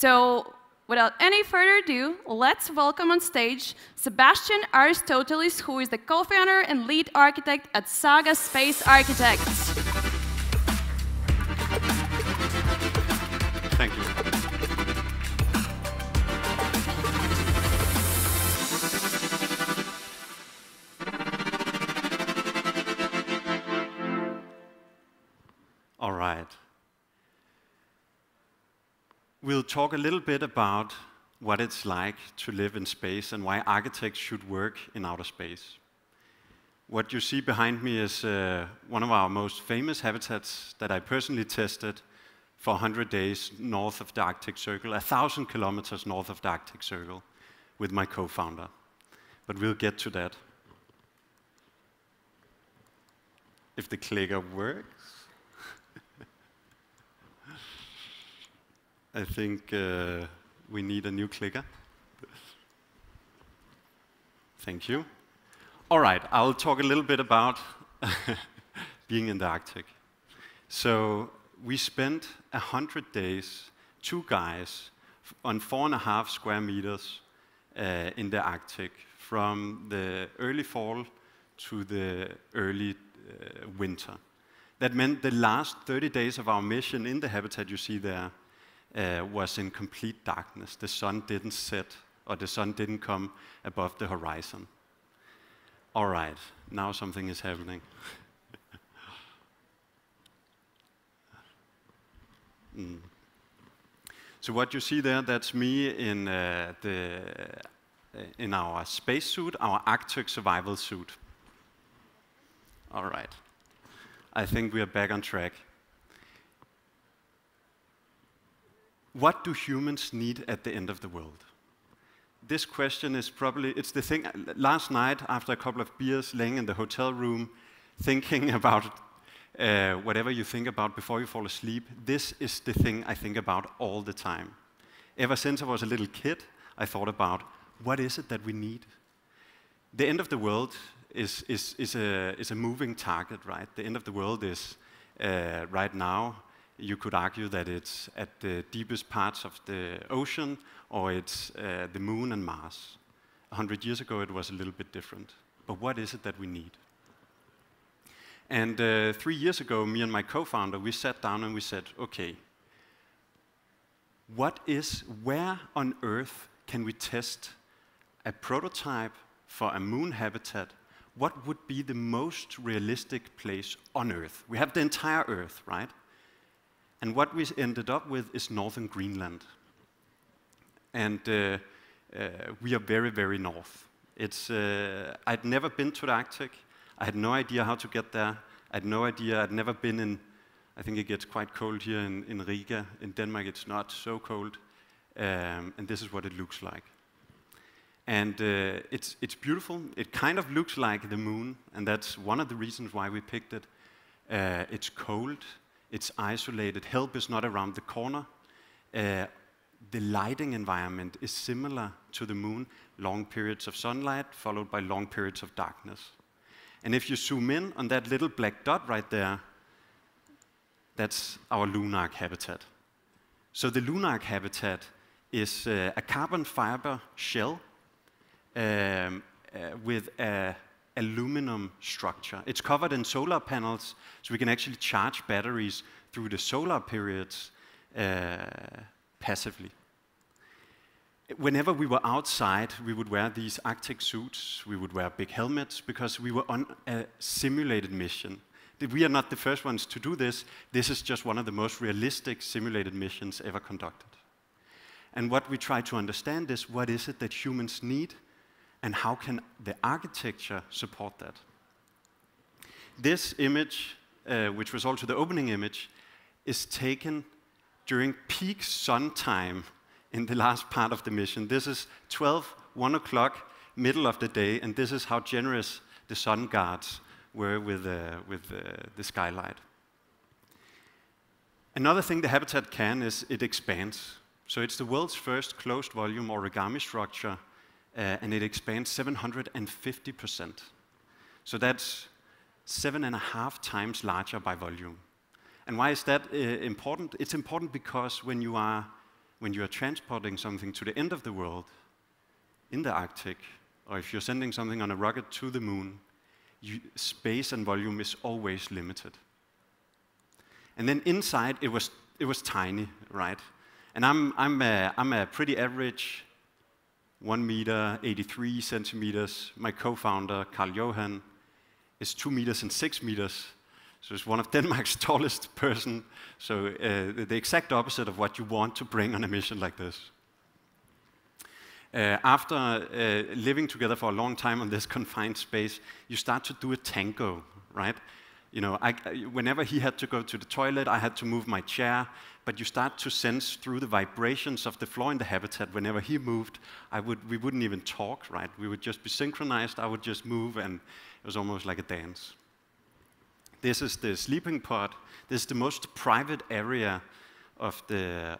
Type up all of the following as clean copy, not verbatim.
So, without any further ado, let's welcome on stage Sebastian Aristoteles, who is the co-founder and lead architect at Saga Space Architects. Thank you. All right. We'll talk a little bit about what it's like to live in space and why architects should work in outer space. What you see behind me is one of our most famous habitats that I personally tested for 100 days north of the Arctic Circle, 1,000 kilometers north of the Arctic Circle, with my co-founder. But we'll get to that. If the clicker works. I think we need a new clicker. Thank you. All right, I'll talk a little bit about being in the Arctic. So we spent 100 days, 2 guys, on 4.5 square meters in the Arctic, from the early fall to the early winter. That meant the last 30 days of our mission in the habitat you see there was in complete darkness. The sun didn't set, or the sun didn't come above the horizon. All right, now something is happening. So what you see there, that's me in our spacesuit, our Arctic survival suit. All right, I think we are back on track. What do humans need at the end of the world? This question is probably, it's the thing, last night after a couple of beers laying in the hotel room, thinking about whatever you think about before you fall asleep, this is the thing I think about all the time. Ever since I was a little kid, I thought about, what is it that we need? The end of the world is a moving target, right? The end of the world is, right now, you could argue that it's at the deepest parts of the ocean, or it's the moon and Mars. 100 years ago, it was a little bit different. But what is it that we need? And 3 years ago, me and my co-founder, we sat down and we said, okay, where on Earth can we test a prototype for a moon habitat? What would be the most realistic place on Earth? We have the entire Earth, right? And what we ended up with is northern Greenland. And we are very, very north. I'd never been to the Arctic. I had no idea how to get there. I had no idea. I'd never been in, I think it gets quite cold here in Riga. In Denmark, it's not so cold. And this is what it looks like. And it's beautiful. It kind of looks like the moon, and that's one of the reasons why we picked it. It's cold. It's isolated. Help is not around the corner. The lighting environment is similar to the moon. Long periods of sunlight followed by long periods of darkness. And if you zoom in on that little black dot right there, that's our Lunark habitat. So the Lunark habitat is a carbon fiber shell with an aluminum structure. It's covered in solar panels, so we can actually charge batteries through the solar periods passively. Whenever we were outside, we would wear these Arctic suits, we would wear big helmets, because we were on a simulated mission. We are not the first ones to do this. This is just one of the most realistic simulated missions ever conducted. And what we try to understand is, what is it that humans need, and how can the architecture support that? This image, which was also the opening image, is taken during peak sun time in the last part of the mission. This is 1 o'clock, middle of the day, and this is how generous the sun guards were with the skylight. Another thing the habitat can is it expands. So it's the world's first closed volume origami structure, and it expands 750%. So that's 7.5 times larger by volume. And why is that important? It's important because when you are when you are transporting something to the end of the world, in the Arctic, or if you're sending something on a rocket to the moon, space and volume is always limited. And then inside, it was tiny, right? And I'm a pretty average 1 meter, 83 centimeters. My co-founder, Carl Johan, is 2 meters and 6 meters. So he's one of Denmark's tallest person. So the exact opposite of what you want to bring on a mission like this. After living together for a long time on this confined space, you start to do a tango, right? You know, whenever he had to go to the toilet, I had to move my chair, but you start to sense through the vibrations of the floor in the habitat, whenever he moved, we wouldn't even talk, right? We would just be synchronized, I would just move, and it was almost like a dance. This is the sleeping pod. This is the most private area of the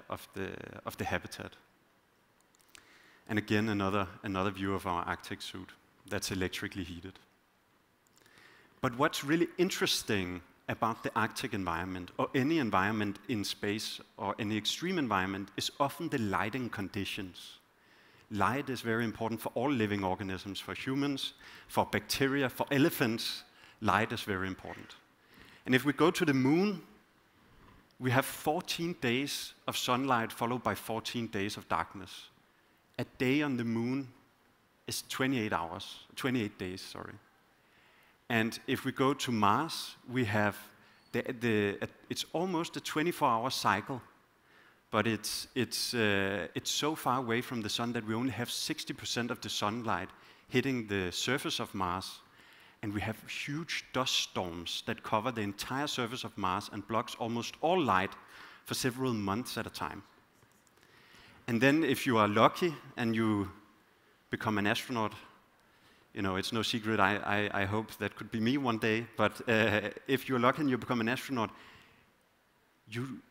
habitat. And again, another view of our Arctic suit that's electrically heated. But what's really interesting about the Arctic environment, or any environment in space, or any extreme environment, is often the lighting conditions. Light is very important for all living organisms, for humans, for bacteria, for elephants. Light is very important. And if we go to the moon, we have 14 days of sunlight followed by 14 days of darkness. A day on the moon is 28 days, sorry. And if we go to Mars, we have it's almost a 24-hour cycle, but it's so far away from the sun that we only have 60% of the sunlight hitting the surface of Mars, and we have huge dust storms that cover the entire surface of Mars and blocks almost all light for several months at a time. And then if you are lucky and you become an astronaut, you know, it's no secret, I hope that could be me one day, but if you're lucky and you become an astronaut, you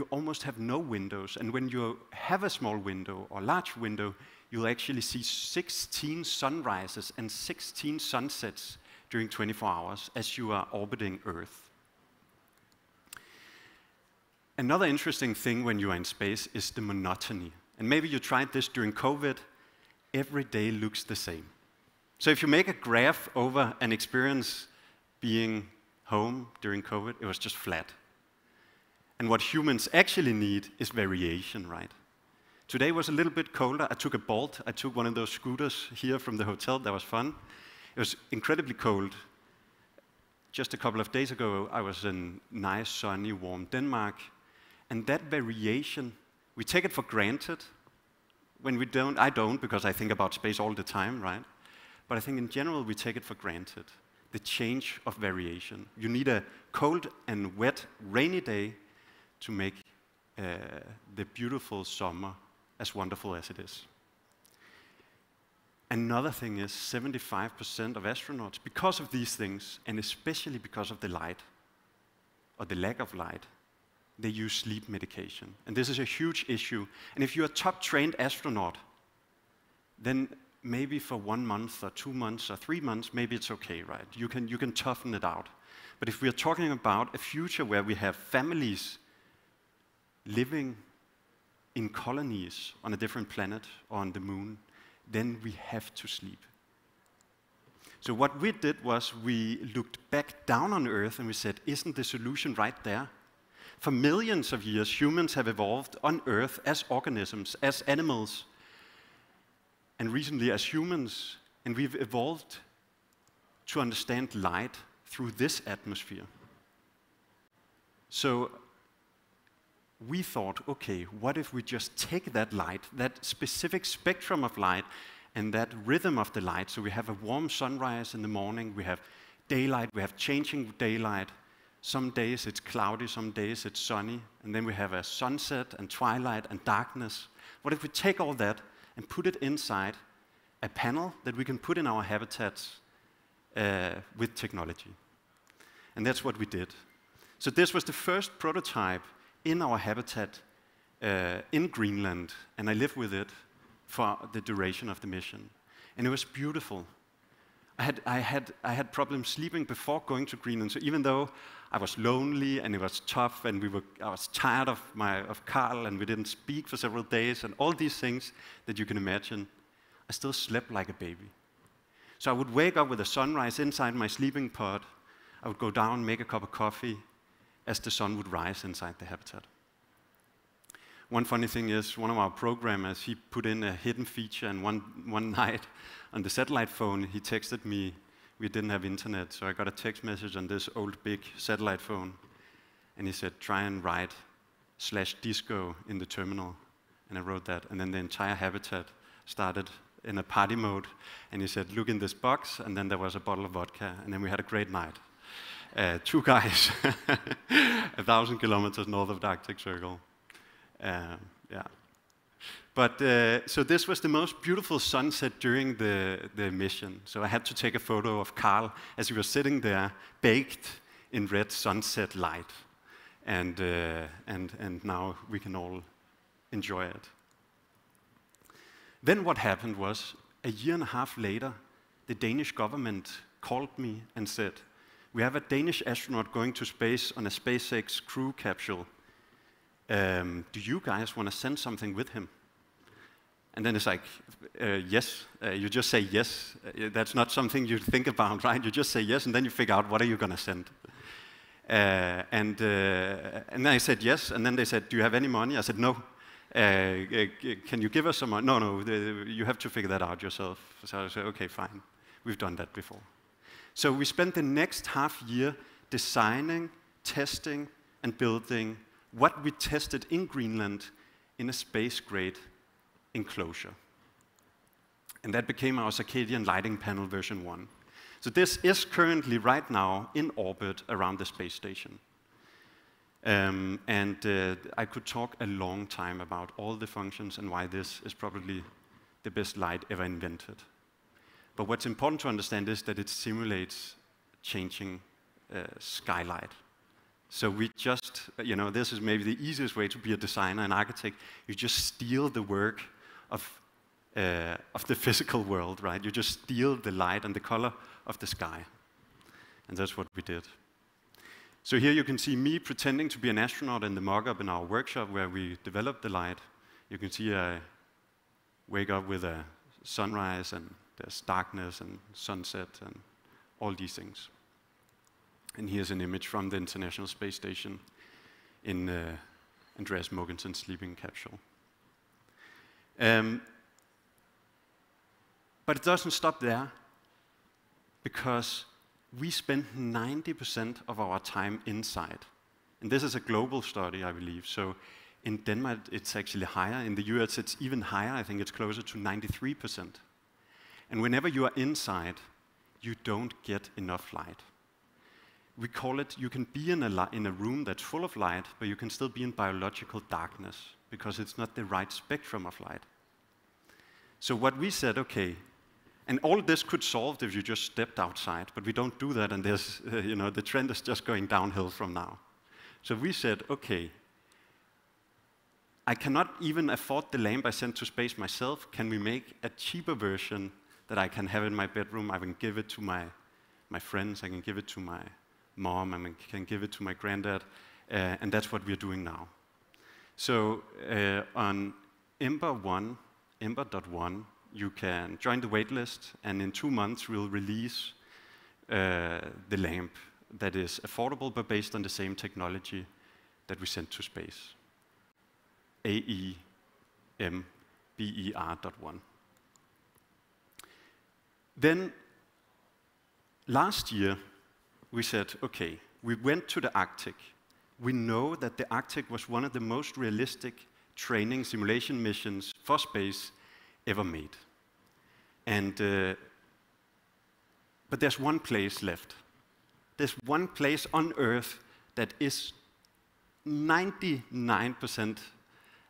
almost have no windows. And when you have a small window or large window, you'll actually see 16 sunrises and 16 sunsets during 24 hours as you are orbiting Earth. Another interesting thing when you are in space is the monotony. And maybe you tried this during COVID. Every day looks the same. So if you make a graph over an experience being home during COVID, it was just flat. And what humans actually need is variation, right? Today was a little bit colder. I took a Bolt. I took one of those scooters here from the hotel. That was fun. It was incredibly cold. Just a couple of days ago, I was in nice, sunny, warm Denmark. And that variation, we take it for granted. When we don't, I don't, because I think about space all the time, right? But I think in general, we take it for granted. The change of variation. You need a cold and wet, rainy day to make the beautiful summer as wonderful as it is. Another thing is 75% of astronauts, because of these things, and especially because of the light, or the lack of light, they use sleep medication. And this is a huge issue. And if you're a top-trained astronaut, then maybe for 1 month or 2 months or 3 months, maybe it's okay, right? You can toughen it out. But if we're talking about a future where we have families living in colonies on a different planet or on the moon, then we have to sleep. So what we did was we looked back down on Earth and we said, isn't the solution right there? For millions of years, humans have evolved on Earth as organisms, as animals, and recently as humans, and we've evolved to understand light through this atmosphere. So we thought, okay, what if we just take that light, that specific spectrum of light, and that rhythm of the light, so we have a warm sunrise in the morning, we have daylight, we have changing daylight. Some days it's cloudy, some days it's sunny, and then we have a sunset and twilight and darkness. What if we take all that and put it inside a panel that we can put in our habitats with technology? And that's what we did. So this was the first prototype in our habitat in Greenland, and I lived with it for the duration of the mission. And it was beautiful. I had problems sleeping before going to Greenland. So even though I was lonely and it was tough, and I was tired of Carl, and we didn't speak for several days, and all these things that you can imagine, I still slept like a baby. So I would wake up with the sunrise inside my sleeping pod. I would go down, make a cup of coffee, as the sun would rise inside the habitat. One funny thing is, one of our programmers, he put in a hidden feature, and one night on the satellite phone, he texted me. We didn't have internet, so I got a text message on this old big satellite phone, and he said, try and write /disco in the terminal. And I wrote that, and then the entire habitat started in a party mode, and he said, look in this box, and then there was a bottle of vodka, and then we had a great night. 2 guys, 1,000 kilometers north of the Arctic Circle. Yeah. But so this was the most beautiful sunset during the mission. So I had to take a photo of Carl as he was sitting there, baked in red sunset light, and now we can all enjoy it. Then what happened was, a year and a half later, the Danish government called me and said, we have a Danish astronaut going to space on a SpaceX crew capsule. Do you guys want to send something with him? And then it's like, yes. You just say yes. That's not something you think about, right? You just say yes, and then you figure out what are you going to send. And then I said yes, and then they said, do you have any money? I said, no. Can you give us some money? No, you have to figure that out yourself. So I said, okay, fine. We've done that before. So we spent the next half year designing, testing, and building what we tested in Greenland in a space-grade enclosure. And that became our circadian lighting panel version 1. So this is currently, right now, in orbit around the space station. I could talk a long time about all the functions and why this is probably the best light ever invented. But what's important to understand is that it simulates changing skylight. So we just, this is maybe the easiest way to be a designer and architect. You just steal the work of the physical world, right? You just steal the light and the color of the sky. And that's what we did. So here you can see me pretending to be an astronaut in the mock-up in our workshop where we developed the light. You can see I wake up with a sunrise, and there's darkness and sunset and all these things. And here's an image from the International Space Station in Andreas Mogenson's sleeping capsule. But it doesn't stop there, because we spend 90% of our time inside. And this is a global study, I believe. So in Denmark, it's actually higher. In the US, it's even higher. I think it's closer to 93%. And whenever you are inside, you don't get enough light. We call it, you can be in a room that's full of light, but you can still be in biological darkness, because it's not the right spectrum of light. So what we said, okay, and all this could solve if you just stepped outside, but we don't do that, and there's, the trend is just going downhill from now. So we said, okay, I cannot even afford the lamp I sent to space myself. Can we make a cheaper version that I can have in my bedroom? I can give it to my friends, I can give it to my mom, I can give it to my granddad, and that's what we're doing now. So on Ember.1, you can join the waitlist, and in 2 months we'll release the lamp that is affordable but based on the same technology that we sent to space. AEMBER.1. Then last year we said, okay, we went to the Arctic. We know that the Arctic was one of the most realistic training simulation missions for space ever made. And but there's one place left. There's one place on Earth that is 99%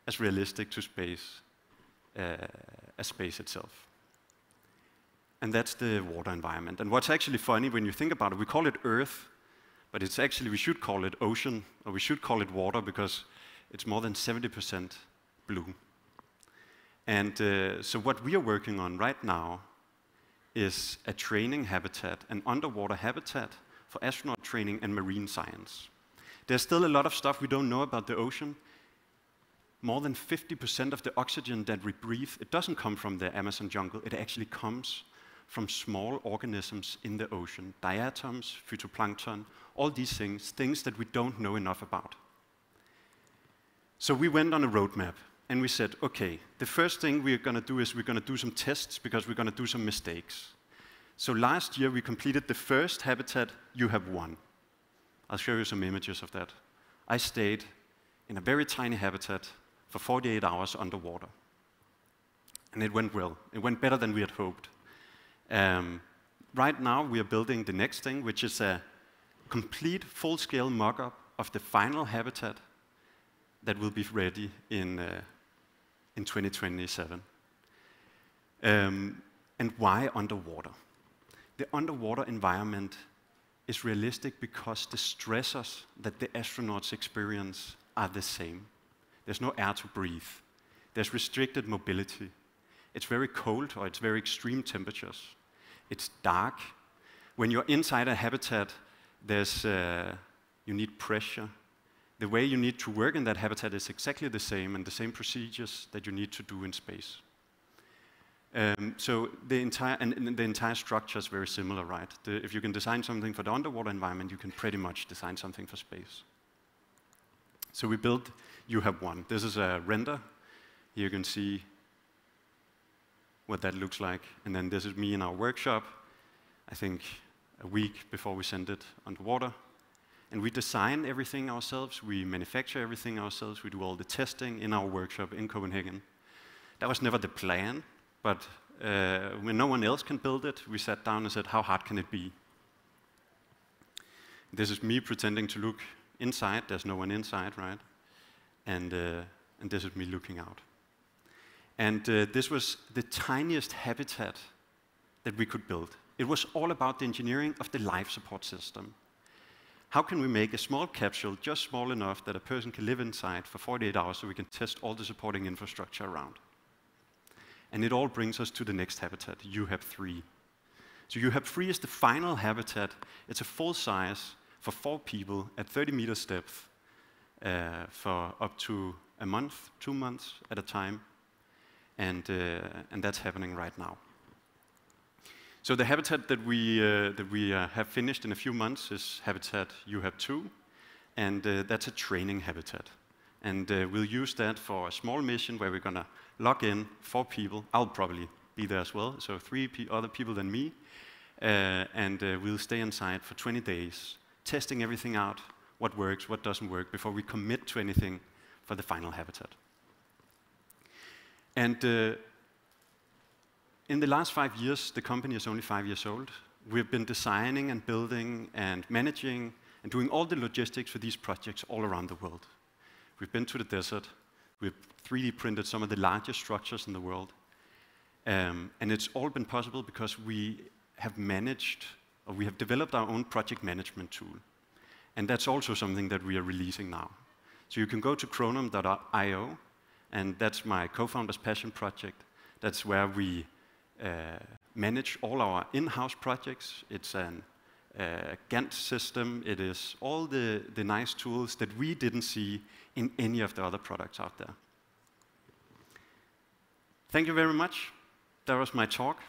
as realistic to space as space itself. And that's the water environment. And what's actually funny when you think about it, we call it Earth, but it's actually, we should call it ocean, or we should call it water, because it's more than 70% blue. And so what we are working on right now is a training habitat, an underwater habitat for astronaut training and marine science. There's still a lot of stuff we don't know about the ocean. More than 50% of the oxygen that we breathe, it doesn't come from the Amazon jungle, it actually comes from small organisms in the ocean, diatoms, phytoplankton, all these things that we don't know enough about. So we went on a roadmap, and we said, okay, the first thing we're going to do is we're going to do some tests because we're going to do some mistakes. So last year we completed the first habitat, YouHave-1. I'll show you some images of that. I stayed in a very tiny habitat for 48 hours underwater. And it went well. It went better than we had hoped. Right now we are building the next thing, which is a complete full-scale mock-up of the final habitat that will be ready in 2027. And why underwater? The underwater environment is realistic because the stressors that the astronauts experience are the same. There's no air to breathe. There's restricted mobility. It's very cold, or it's very extreme temperatures. It's dark. When you're inside a habitat, you need pressure. The way you need to work in that habitat is exactly the same, and the same procedures that you need to do in space. So the entire structure is very similar, right? If you can design something for the underwater environment, you can pretty much design something for space. So we built YouHave-1. This is a render. Here you can see what that looks like. And then this is me in our workshop, I think a week before we send it underwater. And we design everything ourselves. We manufacture everything ourselves. We do all the testing in our workshop in Copenhagen. That was never the plan. But when no one else can build it, we sat down and said, how hard can it be? This is me pretending to look inside. There's no one inside, right? And this is me looking out. And this was the tiniest habitat that we could build. It was all about the engineering of the life support system. How can we make a small capsule just small enough that a person can live inside for 48 hours so we can test all the supporting infrastructure around? And it all brings us to the next habitat, YouHave-3. So YouHave-3 is the final habitat. It's a full size for 4 people at 30 meters depth for up to a month, 2 months at a time. And that's happening right now. So the habitat that we have finished in a few months is habitat YouHave-2, and that's a training habitat. And we'll use that for a small mission where we're going to log in 4 people. I'll probably be there as well, so 3 other people than me. And we'll stay inside for 20 days, testing everything out, what works, what doesn't work, before we commit to anything for the final habitat. And in the last 5 years, the company is only 5 years old. We've been designing and building and managing and doing all the logistics for these projects all around the world. We've been to the desert. We've 3D printed some of the largest structures in the world. And it's all been possible because we have managed, or we have developed our own project management tool. And that's also something that we are releasing now. So you can go to chronom.io, and that's my co-founder's passion project. That's where we manage all our in-house projects. It's a Gantt system. It is all the nice tools that we didn't see in any of the other products out there. Thank you very much. That was my talk.